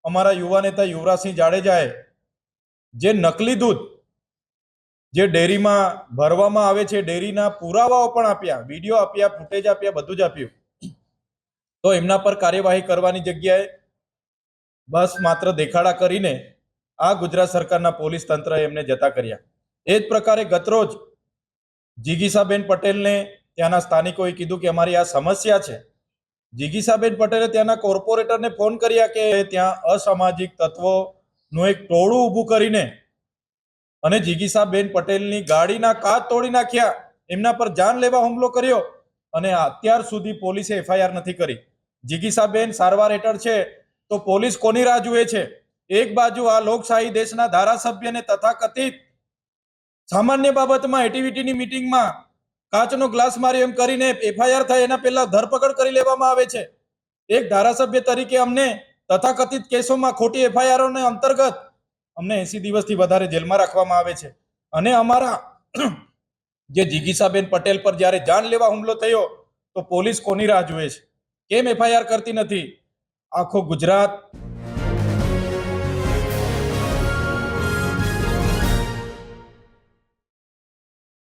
અમારા યુવા નેતા યુવરાજસિંહ જાડેજાએ જે નકલી દૂધ જે ડેરીમાં ભરવામાં આવે છે, ડેરીના પુરાવાઓ પણ આપ્યા, વિડીયો આપ્યા, ફૂટેજ આપ્યા, બધું જ આપ્યું, તો એમના પર કાર્યવાહી કરવાની જગ્યાએ બસ માત્ર દેખાડા કરીને આ ગુજરાત સરકારના પોલીસ તંત્રએ એમને જતા કર્યા. એ જ પ્રકારે ગતરોજ જિગીસાબેન પટેલને ત્યાંના સ્થાનિકોએ કીધું કે અમારી આ સમસ્યા છે. જિગીસાબેન પટેલે ત્યાંના કોર્પોરેટરને ફોન કર્યા કે ત્યાં અસામાજિક તત્વોનું એક ટોળું ઊભું કરીને અને જિગીસાબેન પટેલની ગાડીના કાચ તોડી નાખ્યા, એમના પર જાન લેવા હુમલો કર્યો અને અત્યાર સુધી પોલીસે એફઆઈઆર નથી કરી. જિગીસાબેન સારવાર હેઠળ છે તો પોલીસ કોની રાહ જુએ છે? એક બાજુ આ લોકશાહી દેશના ધારાસભ્યને તથાકથિત સામાન્ય બાબતમાં એટીવીટીની મીટિંગમાં કાચનો ગ્લાસ માર્યો એમ કરીને એફઆઈઆર થાય એના પહેલા ધરપકડ કરી લેવામાં આવે છે. એક ધારાસભ્ય તરીકે અમને તથાકથિત કેસોમાં ખોટી એફઆઈઆરોને અંતર્ગત અમને 80 દિવસથી વધારે જેલમાં રાખવામાં આવે છે. અને અમારા જે જિગીસાબેન પટેલ પર જ્યારે જાન લેવા હુમલો થયો તો પોલીસ કોની રાહ જુએ છે? કેમ એફઆઈઆર કરતી નથી? આખો ગુજરાત